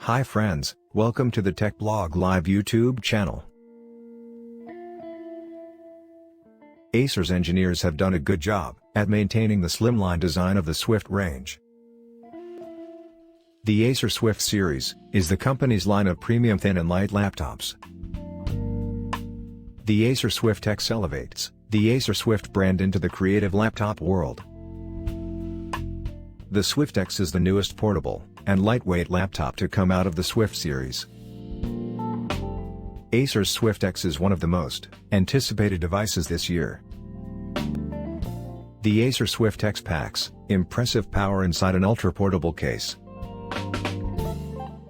Hi friends, welcome to the Tech Blog Live YouTube channel. Acer's engineers have done a good job at maintaining the slimline design of the Swift range. The Acer Swift series is the company's line of premium thin and light laptops. The Acer Swift X elevates the Acer Swift brand into the creative laptop world. The Swift X is the newest portable and lightweight laptop to come out of the Swift series. Acer's Swift X is one of the most anticipated devices this year. The Acer Swift X packs impressive power inside an ultra-portable case.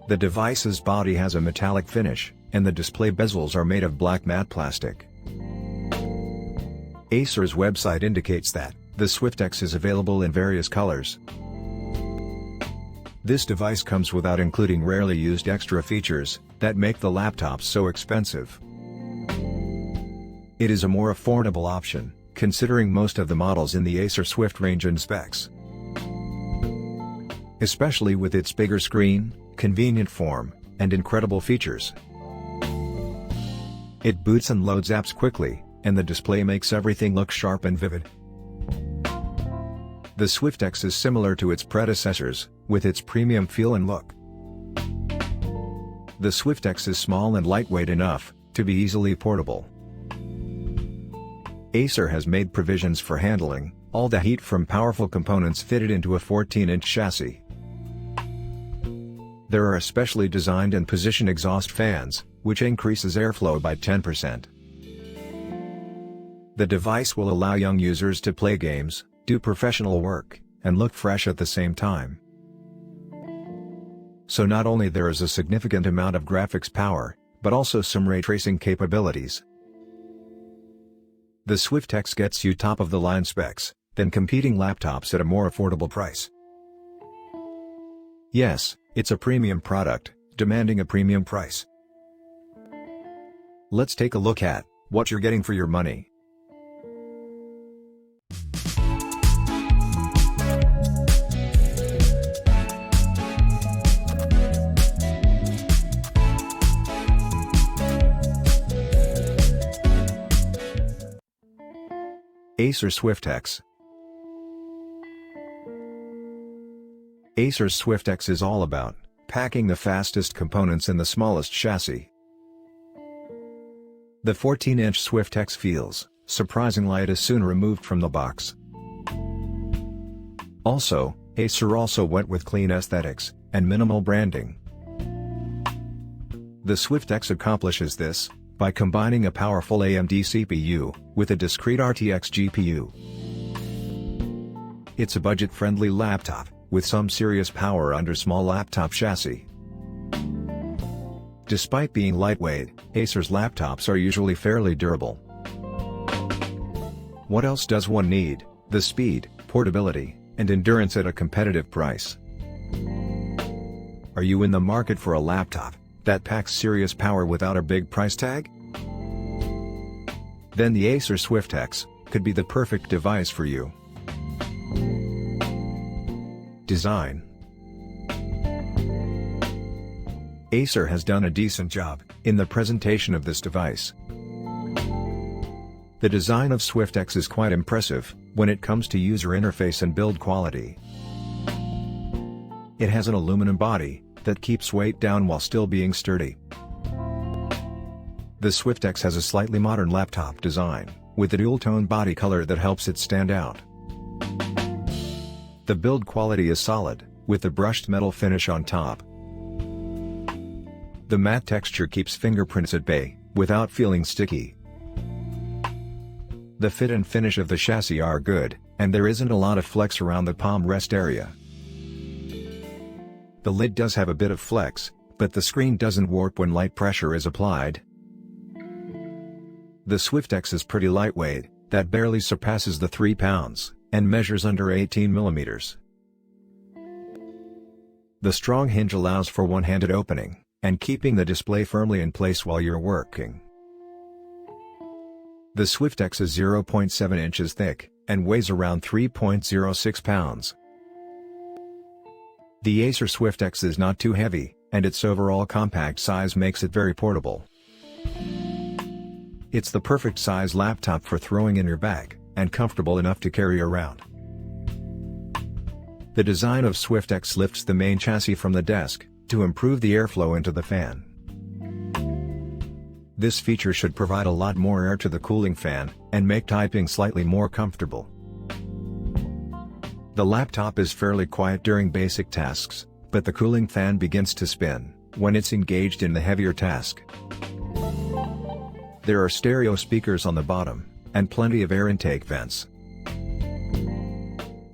The device's body has a metallic finish, and the display bezels are made of black matte plastic. Acer's website indicates that the Swift X is available in various colors. This device comes without including rarely used extra features that make the laptop so expensive. It is a more affordable option, considering most of the models in the Acer Swift range and specs. Especially with its bigger screen, convenient form, and incredible features. It boots and loads apps quickly, and the display makes everything look sharp and vivid. The Swift X is similar to its predecessors, with its premium feel and look. The Swift X is small and lightweight enough to be easily portable. Acer has made provisions for handling all the heat from powerful components fitted into a 14-inch chassis. There are specially designed and positioned exhaust fans, which increases airflow by 10%. The device will allow young users to play games, do professional work, and look fresh at the same time. So not only there is a significant amount of graphics power, but also some ray tracing capabilities. The Swift X gets you top-of-the-line specs, than competing laptops at a more affordable price. Yes, it's a premium product, demanding a premium price. Let's take a look at what you're getting for your money. Acer Swift X. Acer's Swift X is all about packing the fastest components in the smallest chassis. The 14-inch Swift X feels surprising light as soon removed from the box. Also, Acer went with clean aesthetics and minimal branding. The Swift X accomplishes this by combining a powerful AMD CPU with a discrete RTX GPU. It's a budget-friendly laptop with some serious power under small laptop chassis. Despite being lightweight, Acer's laptops are usually fairly durable. What else does one need? The speed, portability, and endurance at a competitive price. Are you in the market for a laptop that packs serious power without a big price tag? Then the Acer Swift X could be the perfect device for you. Design. Acer has done a decent job in the presentation of this device. The design of Swift X is quite impressive when it comes to user interface and build quality. It has an aluminum body that keeps weight down while still being sturdy. The Swift X has a slightly modern laptop design, with a dual-tone body color that helps it stand out. The build quality is solid, with the brushed metal finish on top. The matte texture keeps fingerprints at bay, without feeling sticky. The fit and finish of the chassis are good, and there isn't a lot of flex around the palm rest area. The lid does have a bit of flex, but the screen doesn't warp when light pressure is applied. The Swift X is pretty lightweight, that barely surpasses the 3 pounds, and measures under 18 millimeters. The strong hinge allows for one-handed opening, and keeping the display firmly in place while you're working. The Swift X is 0.7 inches thick, and weighs around 3.06 pounds. The Acer Swift X is not too heavy, and its overall compact size makes it very portable. It's the perfect size laptop for throwing in your bag, and comfortable enough to carry around. The design of Swift X lifts the main chassis from the desk, to improve the airflow into the fan. This feature should provide a lot more air to the cooling fan, and make typing slightly more comfortable. The laptop is fairly quiet during basic tasks, but the cooling fan begins to spin when it's engaged in the heavier task. There are stereo speakers on the bottom, and plenty of air intake vents.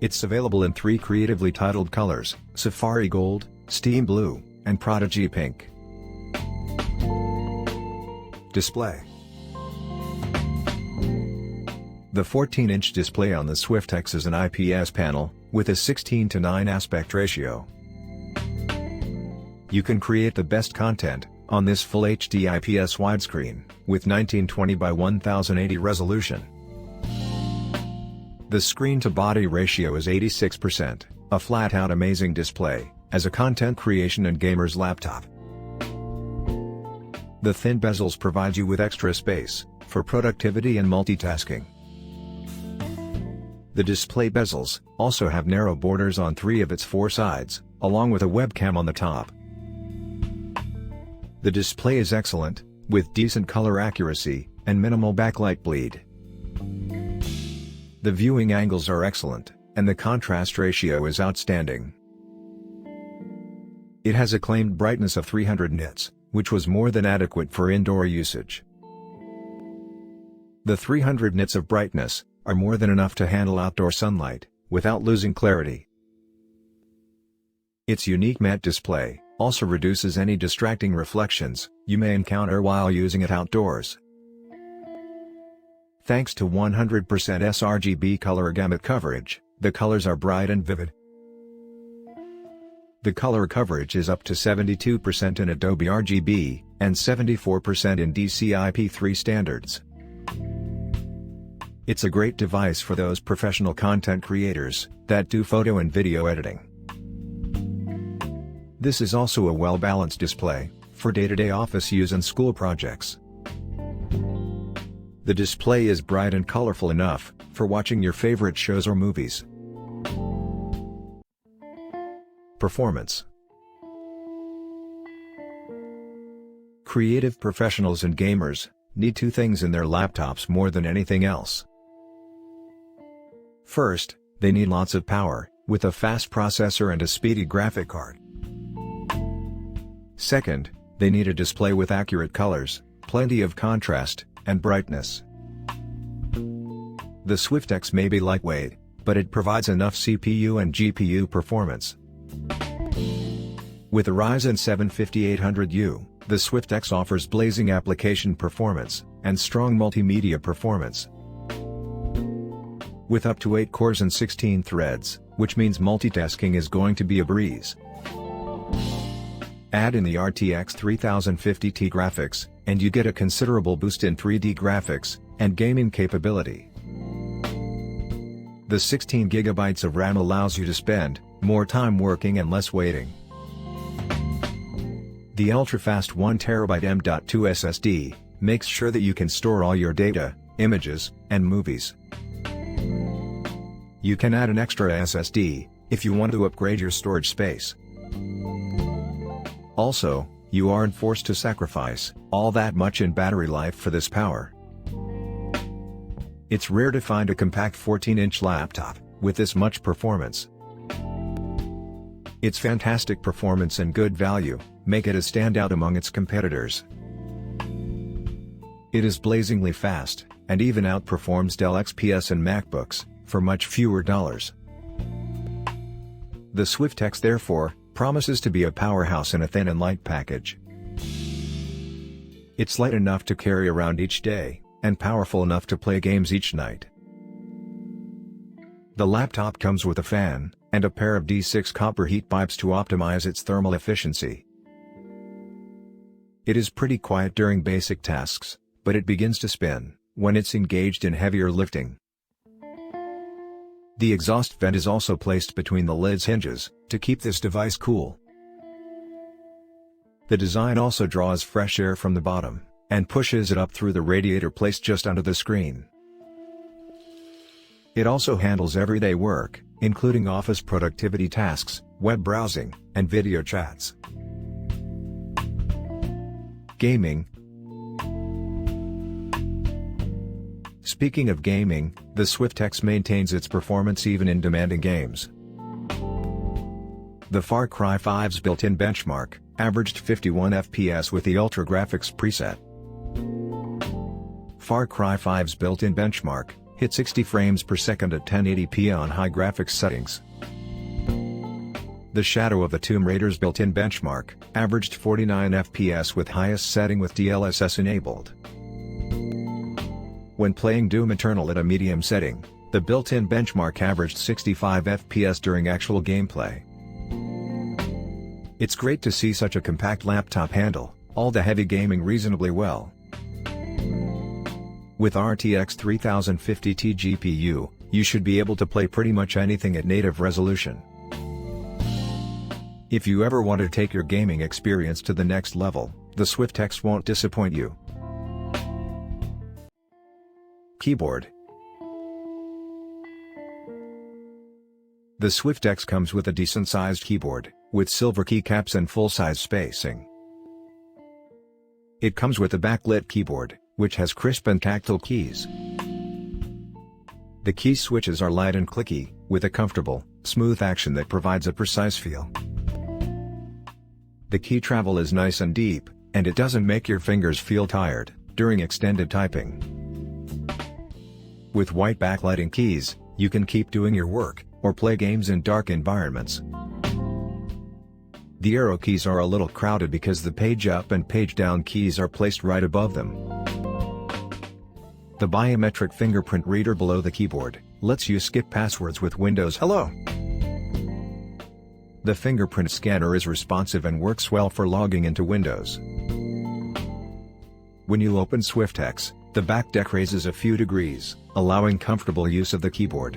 It's available in 3 creatively titled colors: Safari Gold, Steam Blue, and Prodigy Pink. Display. The 14-inch display on the Swift X is an IPS panel, with a 16:9 aspect ratio. You can create the best content on this Full HD IPS widescreen, with 1920 by 1080 resolution. The screen-to-body ratio is 86%, a flat-out amazing display, as a content creation and gamer's laptop. The thin bezels provide you with extra space, for productivity and multitasking. The display bezels also have narrow borders on 3 of its 4 sides, along with a webcam on the top. The display is excellent, with decent color accuracy, and minimal backlight bleed. The viewing angles are excellent, and the contrast ratio is outstanding. It has a claimed brightness of 300 nits, which was more than adequate for indoor usage. The 300 nits of brightness are more than enough to handle outdoor sunlight, without losing clarity. Its unique matte display also reduces any distracting reflections you may encounter while using it outdoors. Thanks to 100% sRGB color gamut coverage, the colors are bright and vivid. The color coverage is up to 72% in Adobe RGB, and 74% in DCI-P3 standards. It's a great device for those professional content creators that do photo and video editing. This is also a well-balanced display for day-to-day office use and school projects. The display is bright and colorful enough for watching your favorite shows or movies. Performance. Creative professionals and gamers need 2 things in their laptops more than anything else. First, they need lots of power, with a fast processor and a speedy graphic card. Second, they need a display with accurate colors, plenty of contrast, and brightness. The Swift X may be lightweight, but it provides enough CPU and GPU performance. With a Ryzen 7 5800U, the Swift X offers blazing application performance, and strong multimedia performance. With up to 8 cores and 16 threads, which means multitasking is going to be a breeze. Add in the RTX 3050 graphics, and you get a considerable boost in 3D graphics, and gaming capability. The 16 GB of RAM allows you to spend more time working and less waiting. The ultra-fast 1TB M.2 SSD makes sure that you can store all your data, images, and movies. You can add an extra SSD if you want to upgrade your storage space. Also, you aren't forced to sacrifice all that much in battery life for this power. It's rare to find a compact 14-inch laptop with this much performance. Its fantastic performance and good value make it a standout among its competitors. It is blazingly fast, and even outperforms Dell XPS and MacBooks, for much fewer dollars. The Swift X therefore promises to be a powerhouse in a thin and light package. It's light enough to carry around each day, and powerful enough to play games each night. The laptop comes with a fan, and a pair of D6 copper heat pipes to optimize its thermal efficiency. It is pretty quiet during basic tasks, but it begins to spin when it's engaged in heavier lifting. The exhaust vent is also placed between the lid's hinges, to keep this device cool. The design also draws fresh air from the bottom, and pushes it up through the radiator placed just under the screen. It also handles everyday work, including office productivity tasks, web browsing, and video chats. Gaming. Speaking of gaming, the Swift X maintains its performance even in demanding games. The Far Cry 5's built-in benchmark averaged 51 FPS with the Ultra Graphics preset. Far Cry 5's built-in benchmark hit 60 frames per second at 1080p on high graphics settings. The Shadow of the Tomb Raider's built-in benchmark averaged 49 FPS with highest setting with DLSS enabled. When playing Doom Eternal at a medium setting, the built-in benchmark averaged 65 FPS during actual gameplay. It's great to see such a compact laptop handle all the heavy gaming reasonably well. With RTX 3050 Ti GPU, you should be able to play pretty much anything at native resolution. If you ever want to take your gaming experience to the next level, the Swift X won't disappoint you. Keyboard. The Swift X comes with a decent-sized keyboard, with silver keycaps and full-size spacing. It comes with a backlit keyboard, which has crisp and tactile keys. The key switches are light and clicky, with a comfortable, smooth action that provides a precise feel. The key travel is nice and deep, and it doesn't make your fingers feel tired during extended typing. With white backlighting keys, you can keep doing your work, or play games in dark environments. The arrow keys are a little crowded because the page up and page down keys are placed right above them. The biometric fingerprint reader below the keyboard lets you skip passwords with Windows Hello. The fingerprint scanner is responsive and works well for logging into Windows. When you open Swift X, the back deck raises a few degrees, allowing comfortable use of the keyboard.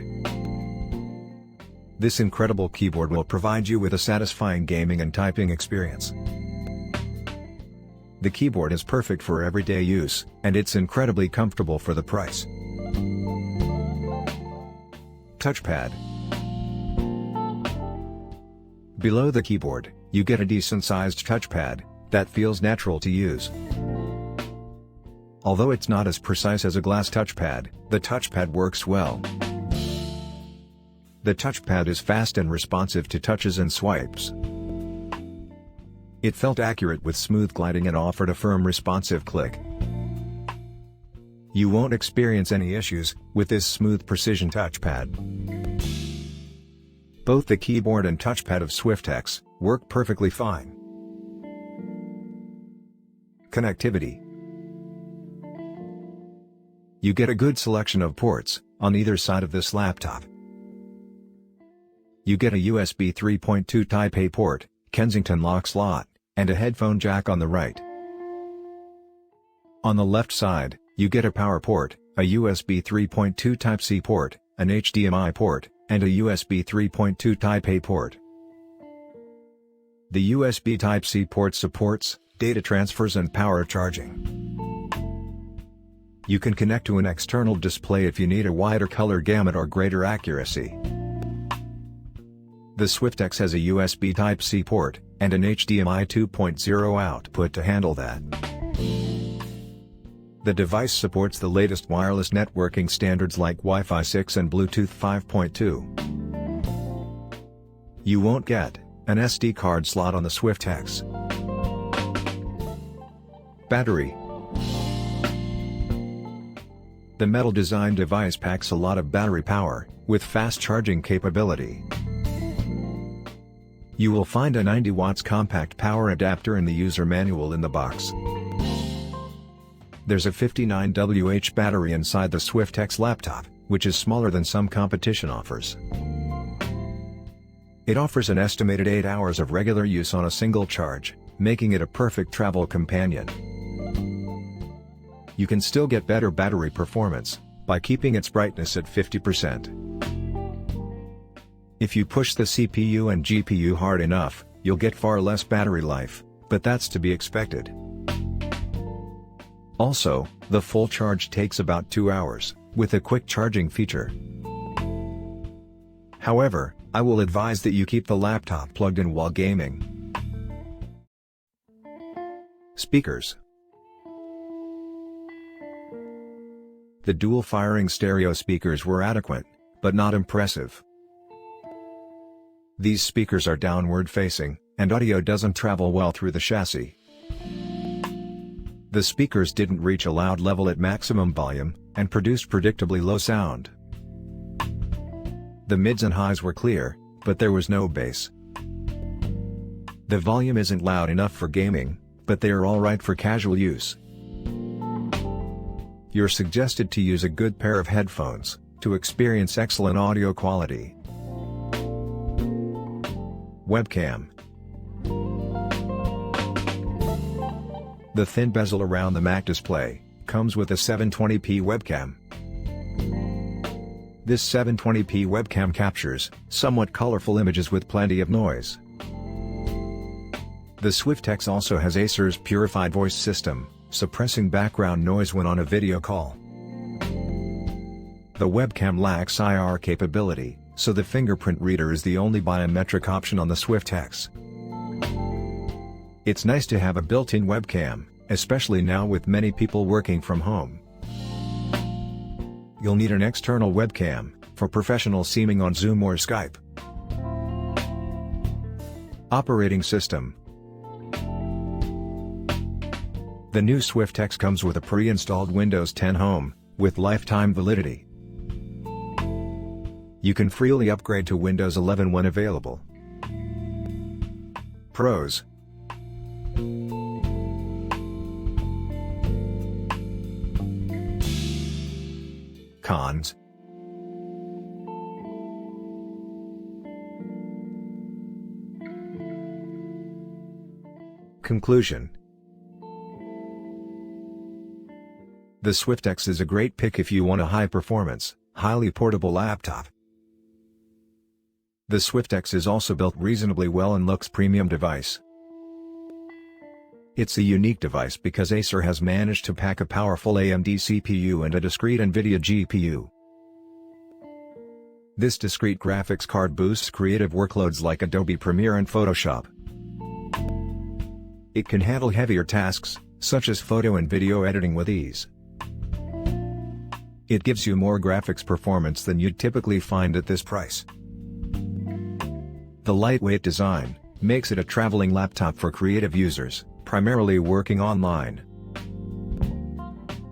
This incredible keyboard will provide you with a satisfying gaming and typing experience. The keyboard is perfect for everyday use, and it's incredibly comfortable for the price. Touchpad. Below the keyboard, you get a decent-sized touchpad that feels natural to use. Although it's not as precise as a glass touchpad, the touchpad works well. The touchpad is fast and responsive to touches and swipes. It felt accurate with smooth gliding and offered a firm responsive click. You won't experience any issues with this smooth precision touchpad. Both the keyboard and touchpad of Swift X work perfectly fine. Connectivity. You get a good selection of ports on either side of this laptop. You get a USB 3.2 Type A port, Kensington lock slot, and a headphone jack on the right. On the left side, you get a power port, a USB 3.2 Type C port, an HDMI port, and a USB 3.2 Type A port. The USB Type C port supports data transfers and power charging. You can connect to an external display if you need a wider color gamut or greater accuracy. The Swift X has a USB Type-C port, and an HDMI 2.0 output to handle that. The device supports the latest wireless networking standards like Wi-Fi 6 and Bluetooth 5.2. You won't get an SD card slot on the Swift X. Battery. The metal design device packs a lot of battery power, with fast charging capability. You will find a 90 watts compact power adapter in the user manual in the box. There's a 59Wh battery inside the Swift X laptop, which is smaller than some competition offers. It offers an estimated 8 hours of regular use on a single charge, making it a perfect travel companion. You can still get better battery performance by keeping its brightness at 50%. If you push the CPU and GPU hard enough, you'll get far less battery life, but that's to be expected. Also, the full charge takes about 2 hours, with a quick charging feature. However, I will advise that you keep the laptop plugged in while gaming. Speakers. The dual-firing stereo speakers were adequate, but not impressive. These speakers are downward-facing, and audio doesn't travel well through the chassis. The speakers didn't reach a loud level at maximum volume, and produced predictably low sound. The mids and highs were clear, but there was no bass. The volume isn't loud enough for gaming, but they are alright for casual use. You're suggested to use a good pair of headphones, to experience excellent audio quality. Webcam. The thin bezel around the Mac display comes with a 720p webcam. This 720p webcam captures somewhat colorful images with plenty of noise. The Swift X also has Acer's purified voice system, suppressing background noise when on a video call. The webcam lacks IR capability, so the fingerprint reader is the only biometric option on the Swift X. It's nice to have a built-in webcam, especially now with many people working from home. You'll need an external webcam, for professional seaming on Zoom or Skype. Operating system. The new Swift X comes with a pre-installed Windows 10 Home, with lifetime validity. You can freely upgrade to Windows 11 when available. Pros. Cons. Conclusion. The Swift X is a great pick if you want a high-performance, highly portable laptop. The Swift X is also built reasonably well and looks premium device. It's a unique device because Acer has managed to pack a powerful AMD CPU and a discrete NVIDIA GPU. This discrete graphics card boosts creative workloads like Adobe Premiere and Photoshop. It can handle heavier tasks, such as photo and video editing with ease. It gives you more graphics performance than you'd typically find at this price. The lightweight design makes it a traveling laptop for creative users, primarily working online.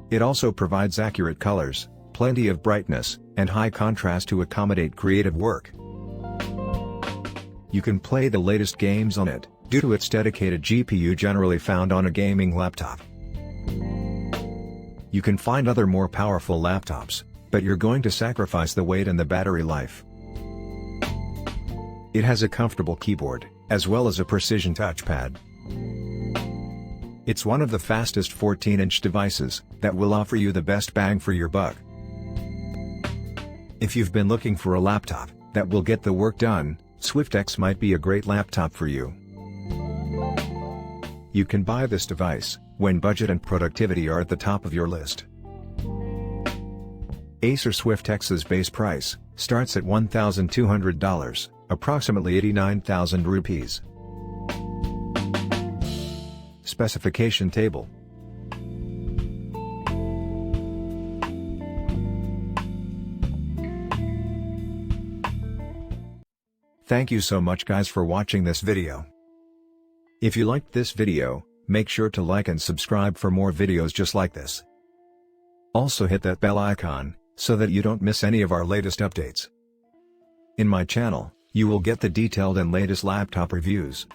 It also provides accurate colors, plenty of brightness, and high contrast to accommodate creative work. You can play the latest games on it, due to its dedicated GPU generally found on a gaming laptop. You can find other more powerful laptops, but you're going to sacrifice the weight and the battery life. It has a comfortable keyboard, as well as a precision touchpad. It's one of the fastest 14-inch devices that will offer you the best bang for your buck. If you've been looking for a laptop that will get the work done, Swift X might be a great laptop for you. You can buy this device when budget and productivity are at the top of your list. Acer Swift X's base price starts at $1,200, approximately 89,000 rupees. Specification table. Thank you so much guys for watching this video. If you liked this video, make sure to like and subscribe for more videos just like this. Also hit that bell icon, so that you don't miss any of our latest updates. In my channel, you will get the detailed and latest laptop reviews,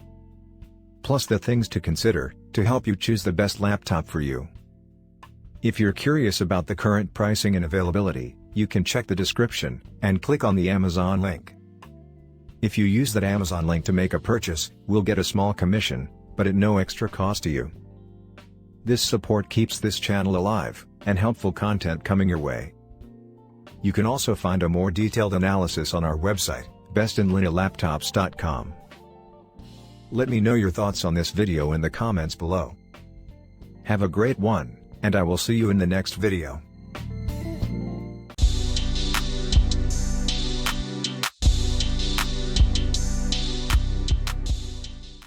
plus the things to consider, to help you choose the best laptop for you. If you're curious about the current pricing and availability, you can check the description, and click on the Amazon link. If you use that Amazon link to make a purchase, we'll get a small commission, but at no extra cost to you. This support keeps this channel alive, and helpful content coming your way. You can also find a more detailed analysis on our website, bestinlinealaptops.com. Let me know your thoughts on this video in the comments below. Have a great one, and I will see you in the next video.